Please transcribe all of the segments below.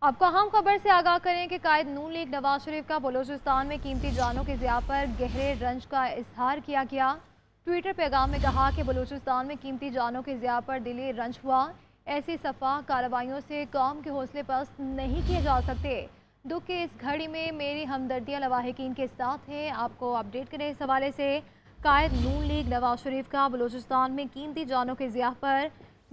आपको अहम खबर से आगाह करें कि कायद नून लीग नवाज शरीफ का बलूचिस्तान में कीमती जानों की ज़िया पर गहरे रंज का इजहार किया गया। ट्विटर पैगाम में कहा कि बलूचिस्तान में कीमती जानों की ज़िया पर दिली रंज हुआ। ऐसी सफा कार्रवाइयों से कौम के हौसले पस्त नहीं किए जा सकते। दुख की इस घड़ी में मेरी हमदर्दियाँ लवाहिकीन के साथ हैं। आपको अपडेट करें इस हवाले से। कायद नून लीग नवाज शरीफ का बलूचिस्तान में कीमती जानों की ज़िया पर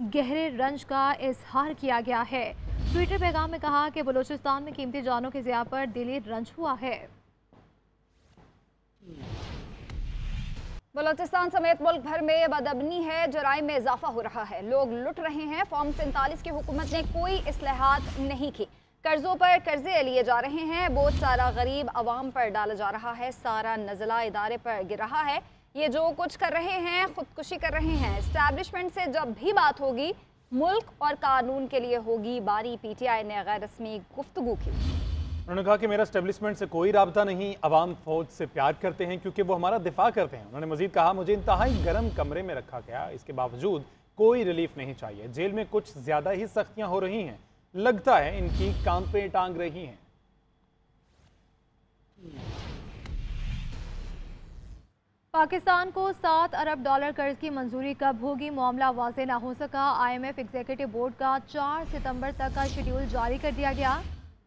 गहरे रंज का इजहार किया गया है। ट्विटर पैगाम में कहा कि बलूचिस्तान में कीमती जानों की ज़िया पर दिली रंज हुआ है। बलूचिस्तान समेत मुल्क भर में बदअमनी है, जराइम में इजाफा हो रहा है, लोग लुट रहे हैं। फॉर्म 47 की हुकूमत ने कोई इस्लाहात नहीं की, कर्जों पर कर्जे लिए जा रहे हैं, बोझ सारा गरीब आवाम पर डाला जा रहा है, सारा नजला इदारे पर गिर रहा है। ये जो कुछ कर रहे हैं खुदकुशी कर रहे हैं। एस्टैब्लिशमेंट से जब भी बात होगी मुल्क और कानून के लिए होगी बारी। पीटीआई ने गैर रस्मी गुफ्तगू की। उन्होंने कहा कि मेरा एस्टेब्लिशमेंट से कोई राब्ता नहीं, अवाम फौज से प्यार करते हैं क्योंकि वो हमारा दिफा करते हैं। उन्होंने मजीद कहा मुझे इंतहाई गर्म कमरे में रखा गया, इसके बावजूद कोई रिलीफ नहीं चाहिए। जेल में कुछ ज़्यादा ही सख्तियां हो रही हैं, लगता है इनकी काम पे टांग रही हैं। पाकिस्तान को 7 अरब डॉलर कर्ज की मंजूरी कब होगी, मामला वाज़ेह ना हो सका। IMF एग्जीक्यूटिव बोर्ड का 4 सितंबर तक का शेड्यूल जारी कर दिया गया।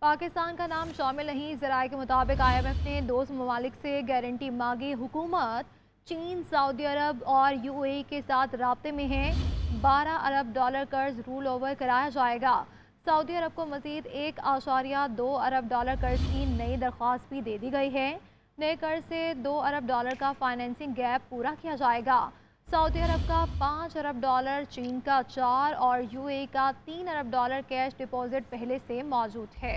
पाकिस्तान का नाम शामिल नहीं। ज़राए के मुताबिक IMF ने दोस्त ममालिक से गारंटी मांगी। हुकूमत चीन, सऊदी अरब और UAE के साथ राब्ते में है। 12 अरब डॉलर कर्ज रूल ओवर कराया जाएगा। सऊदी अरब को मजीद 1.2 अरब डॉलर कर्ज की नई दरख्वास्त भी दे दी गई है। नए कर्ज से 2 अरब डॉलर का फाइनेंसिंग गैप पूरा किया जाएगा। सऊदी अरब का 5 अरब डॉलर, चीन का 4 और UAE का 3 अरब डॉलर कैश डिपॉजिट पहले से मौजूद है।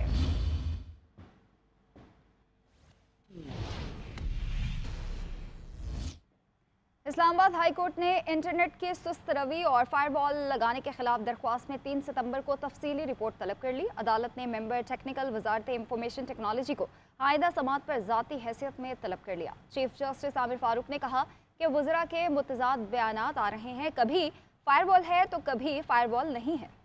इस्लामाबाद हाई कोर्ट ने इंटरनेट की सुस्त रवि और फायरवॉल लगाने के खिलाफ दरख्वास्त में 3 सितंबर को तफसीली रिपोर्ट तलब कर ली। अदालत ने मेंबर टेक्निकल वजारत इंफॉर्मेशन टेक्नोलॉजी को आइंदा समात पर ज़ाती हैसियत में तलब कर लिया। चीफ जस्टिस आमिर फारूक ने कहा कि वज़रा के मुतज़ाद बयानात आ रहे हैं, कभी फायरवॉल है तो कभी फायरवॉल नहीं है।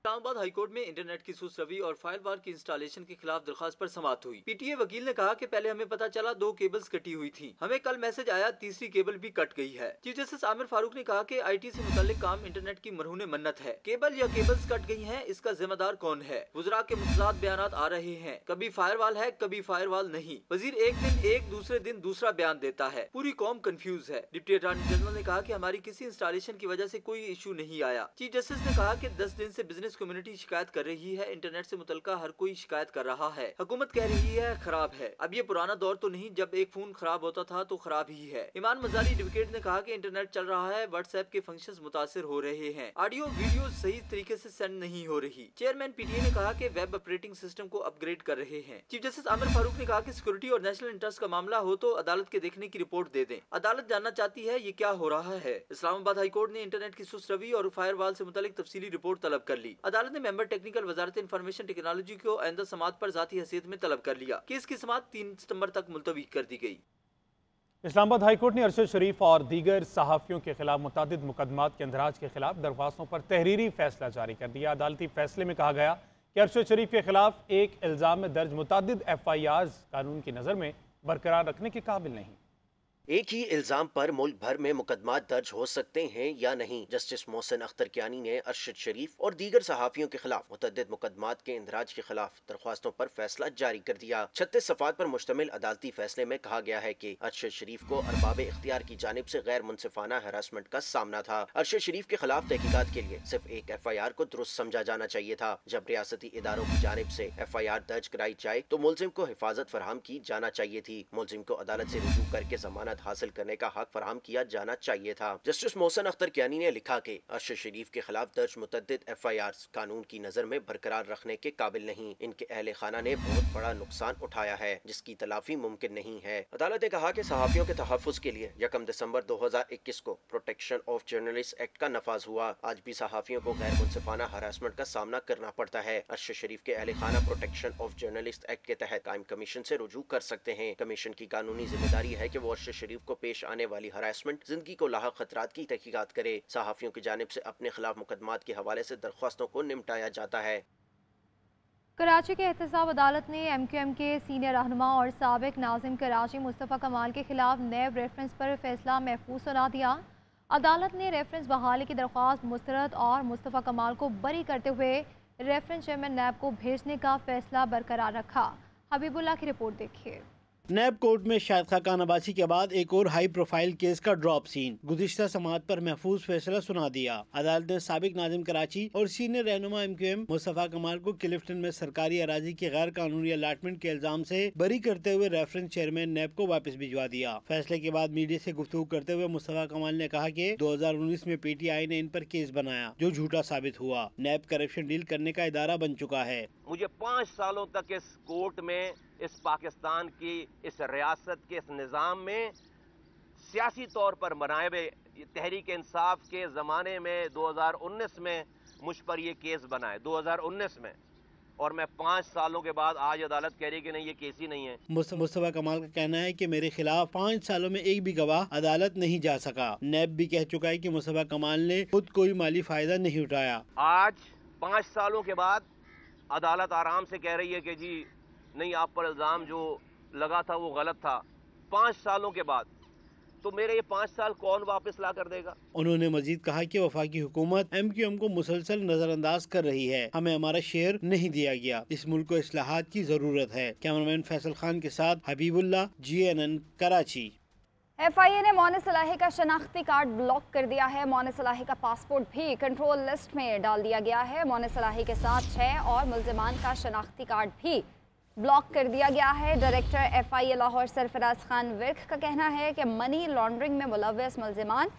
इस्लामाबाद हाईकोर्ट में इंटरनेट की सुस्त रवि और फायरवॉल की इंस्टॉलेशन के खिलाफ दरखास्त पर समाअत हुई। पीटीए वकील ने कहा कि पहले हमें पता चला 2 केबल्स कटी हुई थी, हमें कल मैसेज आया तीसरी केबल भी कट गई है। चीफ जस्टिस आमिर फारूक ने कहा कि IT से मुताल्लिक काम इंटरनेट की मरहून मन्नत है, केबल या केबल्स कट गई हैं, इसका जिम्मेदार कौन है। वज़रा के मुतज़ाद बयानात आ रहे हैं, कभी फायरवॉल है कभी फायरवॉल नहीं। वजीर एक दिन एक, दूसरे दिन दूसरा बयान देता है, पूरी कौम कंफ्यूज है। डिप्टी अटॉर्नी जनरल ने कहा कि हमारी किसी इंस्टॉलेशन की वजह से कोई इशू नहीं आया। चीफ जस्टिस ने कहा कि 10 दिन से बिजनेस कम्युनिटी शिकायत कर रही है, इंटरनेट से मुतल्लिका हर कोई शिकायत कर रहा है, हुकूमत कह रही है खराब है। अब ये पुराना दौर तो नहीं जब एक फोन खराब होता था तो खराब ही है। ईमान मजारी एडवोकेट ने कहा कि इंटरनेट चल रहा है, व्हाट्सएप के फंक्शंस मुतासिर हो रहे हैं, ऑडियो वीडियो सही तरीके से सेंड नहीं हो रही। चेयरमैन पीटीए ने कहा कि वेब ऑपरेटिंग सिस्टम को अपग्रेड कर रहे हैं। चीफ जस्टिस आमिर फारूक ने कहा कि सिक्योरिटी और नेशनल इंटरेस्ट का मामला हो तो अदालत के देखने की रिपोर्ट दे दें, अदालत जानना चाहती है ये क्या हो रहा है। इस्लामाबाद हाईकोर्ट ने इंटरनेट की सुस्त रवि और फायरवॉल से मुतालिक तफसीली रिपोर्ट तलब कर ली। अदालत ने मेंबर टेक्निकल वजारत इंफॉर्मेशन टेक्नोलॉजी को आइंदा समात पर ज़ाती हैसियत में तलब कर लिया। केस की समात 3 सितंबर तक मुलतवी कर दी गई। इस्लामाबाद हाईकोर्ट ने अरशद शरीफ और दीगर सहाफ़ियों के खिलाफ मुतअद्दिद मुकदमात के इंदराज के खिलाफ दरख्वास्तों पर तहरीरी फैसला जारी कर दिया। अदालती फैसले में कहा गया कि अरशद शरीफ के खिलाफ एक इल्ज़ाम में दर्ज मुतअद्दिद FIRs कानून की नज़र में बरकरार रखने के काबिल नहीं। एक ही इल्जाम पर मुल्क भर में मुकदमात दर्ज हो सकते हैं या नहीं। जस्टिस मोहसिन अख्तर कियानी ने अरशद शरीफ और दीगर सहाफियों के खिलाफ मुतअद्दिद मुकदमात के इंदराज के खिलाफ दरख्वास्तों पर फैसला जारी कर दिया। 36 सफ़ात पर मुश्तमिल अदालती फैसले में कहा गया है कि अरशद शरीफ को अरबाब इख्तियार की जानिब से गैर मुनसिफाना हरासमेंट का सामना था। अरशद शरीफ के खिलाफ तहकीकात के लिए सिर्फ एक FIR को दुरुस्त समझा जाना चाहिए था। जब रियासती इदारों की जानिब से FIR दर्ज कराई जाए तो मुलजिम को हिफाजत फराहम की जाना चाहिए थी। मुलजिम को अदालत से रुजू करके जमानत हासिल करने का हक फराहम किया जाना चाहिए था। जस्टिस मोहसिन अख्तर कियानी ने लिखा कि अरशद शरीफ के खिलाफ दर्ज मुतअद्दिद FIRs कानून की नजर में बरकरार रखने के काबिल नहीं। इनके अहले खाना ने बहुत बड़ा नुकसान उठाया है जिसकी तलाफी मुमकिन नहीं है। अदालत ने कहा कि सहाफियों के तहफ़्फ़ुज़ के लिए 1 दिसंबर 2021 को प्रोटेक्शन ऑफ जर्नलिस्ट एक्ट का नफाज हुआ। आज भी सहाफियों को गैर मुनसिफाना हरासमेंट का सामना करना पड़ता है। अरशद शरीफ के अहले खाना प्रोटेक्शन ऑफ जर्नलिस्ट एक्ट के तहत कायम कमीशन से रुजू कर सकते हैं। कमीशन की कानूनी जिम्मेदारी है कि वो अरशद शरीफ को पेश आने वाली हरासमेंट, जिंदगी को लाहक खतरात की तहकीकात करे। सहाफियों की जानिब से अपने खिलाफ मुकदमात के हवाले से दरख्वास्तों को निपटाया जाता है। कराची के एहतसाब अदालत ने MQM के सीनियर रहनुमा और साबिक नाजिम कराची मुस्तफ़ा कमाल के खिलाफ नैब रेफरेंस पर फैसला महफूज सुना दिया। अदालत ने रेफरेंस बहाली की दरख्वास्त मुस्तरद और मुस्तफ़ा कमाल को बरी करते हुए रेफरेंस चेयरमैन नैब को भेजने का फैसला बरकरार रखा। हबीबुल्लाह की रिपोर्ट देखिए। नैब कोर्ट में शाहिद खान अब्बासी के बाद एक और हाई प्रोफाइल केस का ड्रॉप सीन। गुज़िश्ता समाअत पर महफूज फैसला सुना दिया। अदालत ने साबिक नाजिम कराची और सीनियर रहनुमा MQM मुस्तफ़ा कमाल को क्लिफ्टन में सरकारी अराजी की गैर कानूनी अलाटमेंट के इल्जाम से बरी करते हुए रेफरेंस चेयरमैन नैब को वापस भिजवा दिया। फैसले के बाद मीडिया से गुफ्तगू करते हुए मुस्तफ़ा कमाल ने कहा कि 2019 में PTI ने इन पर केस बनाया जो झूठा साबित हुआ। नैब करप्शन डील करने का इदारा बन चुका है। मुझे 5 सालों तक इस कोर्ट में, इस पाकिस्तान की इस रियासत के इस निज़ाम में सियासी तौर पर बनाए हुए तहरीक इंसाफ के ज़माने में 2019 में मुझ पर ये केस बना है, 2019 में, और मैं 5 सालों के बाद आज अदालत कह रही है कि नहीं, ये केस ही नहीं है। मुस्तफ़ा कमाल का कहना है कि मेरे खिलाफ 5 सालों में एक भी गवाह अदालत नहीं जा सका। नैब भी कह चुका है कि मुस्तफ़ा कमाल ने खुद कोई माली फायदा नहीं उठाया। आज 5 सालों के बाद अदालत आराम से कह रही है कि जी नहीं, आप पर इल्ज़ाम जो लगा था वो गलत था। 5 सालों के बाद तो मेरे ये 5 साल कौन वापस ला कर देगा। उन्होंने मजीद कहा कि वफाकी हुकूमत MQM को मुसलसल नजरअंदाज कर रही है। हमें हमारा शेयर नहीं दिया गया। इस मुल्क को इस्लाहात की जरूरत है। कैमरामैन फैसल खान के साथ हबीबुल्लाह, GNN कराची। FIA ने मोने सलाही का शनाख्ती कार्ड ब्लॉक कर दिया है। मोने सलाही का पासपोर्ट भी कंट्रोल लिस्ट में डाल दिया गया है। मोने सलाही के साथ 6 और मुल्जिमान का शनाख्ती कार्ड भी ब्लॉक कर दिया गया है। डायरेक्टर FIA लाहौर सरफराज खान विर्क का कहना है कि मनी लॉन्ड्रिंग में मुलव्वस मुल्जिमान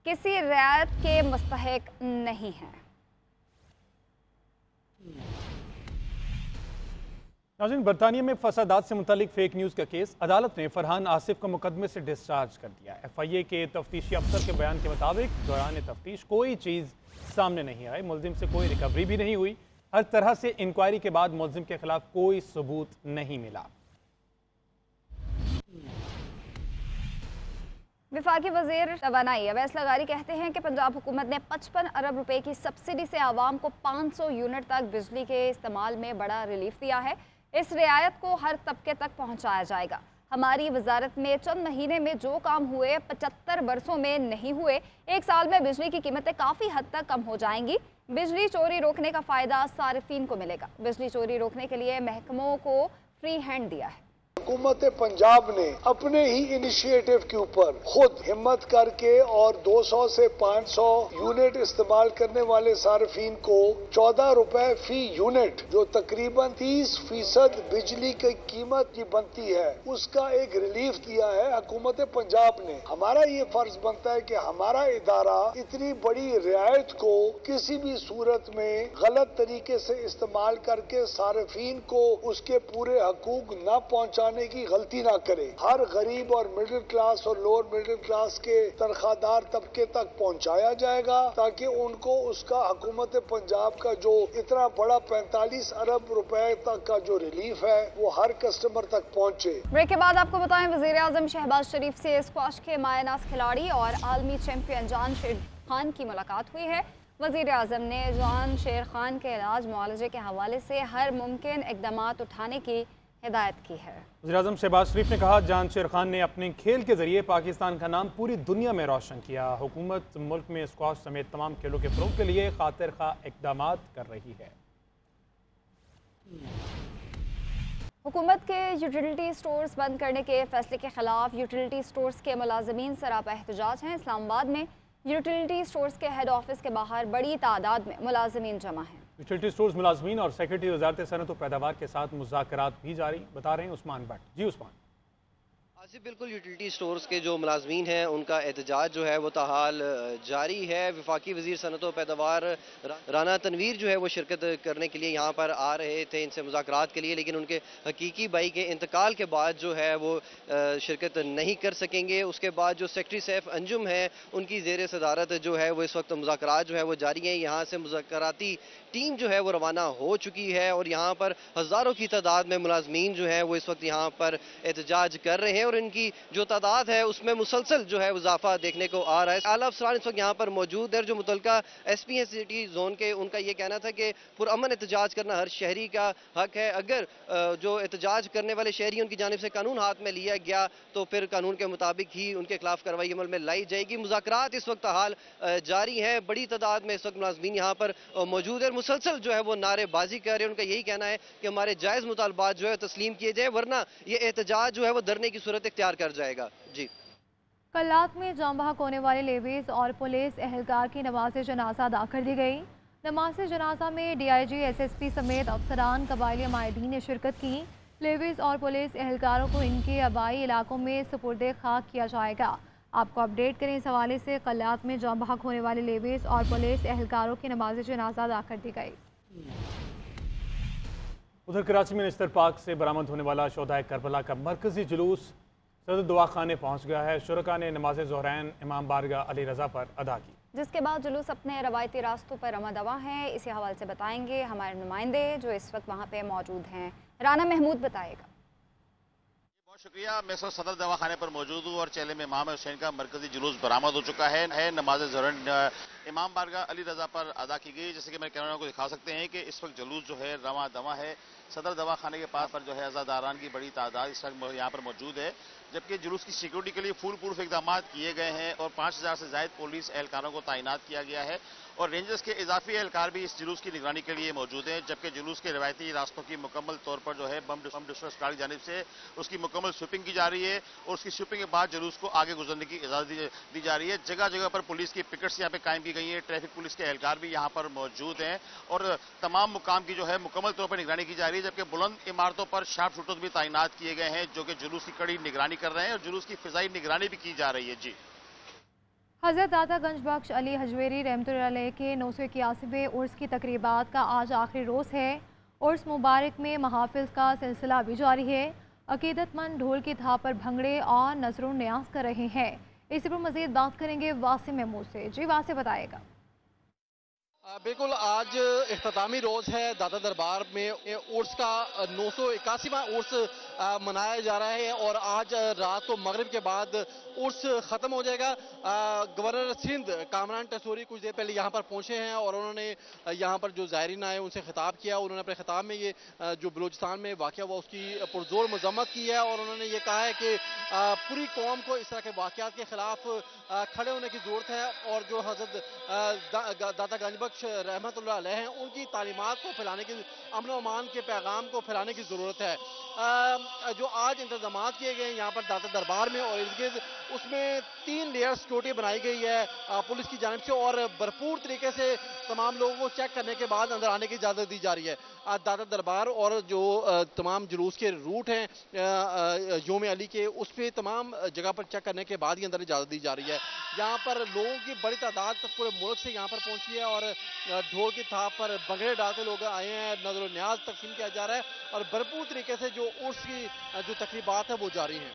किसी रियायत के मुस्तहिक नहीं हैं। नाज़रीन, बरतानिया में फसादात से मुतालिक फेक न्यूज़ का केस अदालत ने फरहान आसिफ को मुकदमे से डिस्चार्ज कर दिया। FIA के तफ्तीशी अफसर के बयान के मुताबिक दौरान तफ्तीश कोई चीज़ सामने नहीं आई। मुल्जिम से कोई रिकवरी भी नहीं हुई। हर तरह से इंक्वायरी के बाद मुल्जिम के खिलाफ कोई सबूत नहीं मिला। वफाकी वज़ीर तवानाई अवैस लगारी कहते हैं कि पंजाब हुकूमत ने 55 अरब रुपए की सब्सिडी से आवाम को 500 यूनिट तक बिजली के इस्तेमाल में बड़ा रिलीफ दिया है। इस रियायत को हर तबके तक पहुँचाया जाएगा। हमारी वजारत में चंद महीने में जो काम हुए 75 बरसों में नहीं हुए। 1 साल में बिजली की कीमतें काफ़ी हद तक कम हो जाएंगी। बिजली चोरी रोकने का फ़ायदा सारिफीन को मिलेगा। बिजली चोरी रोकने के लिए महकमों को फ्री हैंड दिया है। हुकूमत पंजाब ने अपने ही इनिशिएटिव के ऊपर खुद हिम्मत करके और 200 से 500 यूनिट इस्तेमाल करने वाले सार्फिन को 14 रुपए फी यूनिट, जो तकरीबन 30% बिजली की कीमत की बनती है, उसका एक रिलीफ दिया है हुकूमत पंजाब ने। हमारा ये फर्ज बनता है कि हमारा इदारा इतनी बड़ी रियायत को किसी भी सूरत में गलत तरीके से इस्तेमाल करके सार्फिन को उसके पूरे हकूक न पहुँचाने की गलती ना करे। हर गरीब और मिडिल क्लास और लोअर मिडिल क्लास के तनख्वाहदार तबके तक पहुंचाया जाएगा ताकि उनको उसका हुकूमत पंजाब का जो इतना बड़ा 45 अरब रुपए तक का जो रिलीफ है वो हर कस्टमर तक पहुंचे। ब्रेक के बाद आपको बताएं, वजीर आजम शहबाज शरीफ से स्क्वाश के मायनाज खिलाड़ी और आलमी चैंपियन जान शेर खान की मुलाकात हुई है। वजीर आजम ने जान शेर खान के इलाज मुआलजे के हवाले से हर मुमकिन इकदाम उठाने की हिदायत की है। वज़ीर-ए-आज़म शहबाज शरीफ ने कहा, जान शेर खान ने अपने खेल के जरिए पाकिस्तान का नाम पूरी दुनिया में रोशन किया। हुकूमत मुल्क में स्क्वाश समेत तमाम खेलों के फ़रोग़ के लिए खातिर खा इक़दाम कर रही है। हुकूमत के यूटिलिटी स्टोर्स बंद करने के फैसले के खिलाफ यूटिलिटी स्टोर्स के मुलाजमीन सरापा एहतजाज हैं। इस्लामाबाद में यूटिलिटी स्टोर्स के हेड ऑफिस के बाहर बड़ी तादाद में मुलाजमीन जमा हैं। यूटिलिटी स्टोर्स मुलाजमीन और सेक्रेटरी वजारत सनअत व पैदावार के साथ मुज़ाकरात भी जारी, बता रहे हैं उस्मान भट्ट। जी उस्मान। जी बिल्कुल, यूटिलिटी स्टोर्स के जो मुलाजमीन हैं उनका एहतजाज जो है वो ताहाल जारी है। वफाकी वज़ीर सनअत व पैदावार राना तनवीर जो है वो शिरकत करने के लिए यहाँ पर आ रहे थे इनसे मुज़ाकरात के लिए, लेकिन उनके हकीकी भाई के इंतकाल के बाद जो है वो शिरकत नहीं कर सकेंगे। उसके बाद जो सेक्रेटरी सैफ अंजुम है उनकी ज़ेर सदारत जो है वो इस वक्त मुज़ाकरात जो है वो जारी हैं। यहाँ से मुज़ाकराती टीम जो है वो रवाना हो चुकी है और यहाँ पर हज़ारों की तादाद में मुलाजमीन जो है वो इस वक्त यहाँ पर एहतजाज कर रहे हैं। और इनकी जो तादाद है उसमें मुसलसल जो है इजाफा देखने को आ रहा है। आला अफसरान इस वक्त यहाँ पर मौजूद है। जो मुतलका SP है सिटी जोन के, उनका ये कहना था कि पुरअमन एहतजाज करना हर शहरी का हक है। अगर जो एहतजाज करने वाले शहरी उनकी जानिब से कानून हाथ में लिया गया तो फिर कानून के मुताबिक ही उनके खिलाफ कार्रवाई अमल में लाई जाएगी। मुज़ाकरात इस वक्त हाल जारी है। बड़ी तादाद में इस वक्त मुलाज़मीन यहाँ पर मौजूद है। मुसलसल जो है वो नारेबाजी कर रहे हैं। उनका यही कहना है कि हमारे जायज़ मुतालबात जो है तस्लीम किए जाए, वरना ये एहतजाज जो है वो धरने की सूरत इख्तियार कर जाएगा। जी, कल्लात में जाम बहक होने वाले लेवीज और पुलिस एहलकार की नमाज जनाजा अदा कर दी गई। नमाज जनाजा में DIG SSP समेत अफसरान कबायली माहिदीन ने शिरकत की। लेवीज और पुलिस एहलकारों को इनके आबाई इलाकों में सुपुर्दे खाक किया जाएगा। आपको अपडेट करें इस हवाले से। कल्लात में जाम बहक होने वाले लेवीज और पुलिस एहलकारों की नमाज जनाजा अदा कर दी गई। उधर कराची में नश्तर पार्क से बरामद होने वाला शोहदाए करबला का मरकजी जुलूस सदर दवाखाने पहुँच गया है। शुरका ने नमाज ज़ोहरैन इमाम बारगाह अली रज़ा पर अदा की, जिसके बाद जुलूस अपने रवायती रास्तों पर रवा दवा है। इसी हवाले से बताएंगे हमारे नुमाइंदे जो इस वक्त वहाँ पे मौजूद हैं। राना महमूद बताएगा। बहुत शुक्रिया। मैं सर सदर दवाखाने पर मौजूद हूँ और चेले में इमाम हुसैन का मरकजी जुलूस बरामद हो चुका है। नमाज ज़ोहरैन इमाम बारगाह अली रज़ा पर अदा की गई। जैसे कि मेरे कैमरा को दिखा सकते हैं कि इस वक्त जुलूस जो है रवा दवा है। सदर दवाखाने के पास पर जो है अज़ादारान की बड़ी तादाद इस वक्त यहाँ पर मौजूद है, जबकि जुलूस की सिक्योरिटी के लिए फुल प्रूफ इकदाम किए गए हैं और 5000 से ज़ायद पुलिस एहलकारों को तैनात किया गया है और रेंजर्स के इजाफी एहलकार भी इस जुलूस की निगरानी के लिए मौजूद हैं। जबकि जुलूस के रवायती रास्तों की मुकम्मल तौर पर जो है बम डिस्ट्रस स्क्वाड की जानिब से उसकी मुकम्मल स्वीपिंग की जा रही है और उसकी स्वीपिंग के बाद जुलूस को आगे गुजरने की इजाज़त दी जा रही है। जगह जगह पर पुलिस की पिकेट्स यहाँ पे कायम की गई है। ट्रैफिक पुलिस के एहलकार भी यहाँ पर मौजूद हैं और तमाम मुकाम की जो है मुकम्मल तौर पर निगरानी की जा रही है। जबकि बुलंद इमारतों पर शार्प शूटर्स भी तैनात किए गए हैं जो कि जुलूस की कड़ी निगरानी कर रहे हैं और जुलूस की फिजाई निगरानी भी की जा रही है। जी, हज़रत दाता गंज बख्श अली हजवेरी रहमतुल्लाह अलैह के 981वें उर्स की तकरीबात का आज आखिरी रोज़ है। उर्स मुबारक में महाफिज का सिलसिला भी जारी है। अकीदतमंद ढोल की थाप पर भंगड़े और नजरों न्याज कर रहे हैं। इसी पर मज़ीद बात करेंगे वासिम महमूद से। जी, वासिम बताएगा। बिल्कुल, आज इख्तितामी रोज़ है। दाता दरबार में उर्स का 981वां उर्स मनाया जा रहा है और आज रात को मगरिब के बाद उर्स ख़त्म हो जाएगा। गवर्नर सिंध कामरान टसूरी कुछ देर पहले यहाँ पर पहुँचे हैं और उन्होंने यहाँ पर जो ज़ायरीन आए उनसे खिताब किया। उन्होंने अपने खिताब में ये जो बलूचिस्तान में वाक़या हुआ उसकी पुरजोर मजम्मत की है और उन्होंने ये कहा है कि पूरी कौम को इस तरह के वाक़यात के ख़िलाफ़ खड़े होने की ज़रूरत है और जो हज़रत दाता गंज बख्श रहमतुल्लाह अलैह हैं उनकी तालीमात को फैलाने की, अमन और अमान के पैगाम को फैलाने की ज़रूरत है। जो आज इंतजाम किए गए हैं यहाँ पर दाता दरबार में और इर्द गिर्द, उसमें 3 लेयर सिक्योरिटी बनाई गई है पुलिस की जानिब से और भरपूर तरीके से तमाम लोगों को चेक करने के बाद अंदर आने की इजाज़त दी जा रही है। दाता दरबार और जो तमाम जुलूस के रूट हैं योम अली के, उस पर तमाम जगह पर चेक करने के बाद ही अंदर इजाज़त दी जा रही है। यहाँ पर लोगों की बड़ी तादाद पूरे मुल्क से यहाँ पर पहुँची है और ढोल की थाप पर भंगड़े डालते लोग आए हैं। नजर न्याज तकसीम किया जा रहा है और भरपूर तरीके से जो उर्स की जो तकरीबात है वो जारी हैं।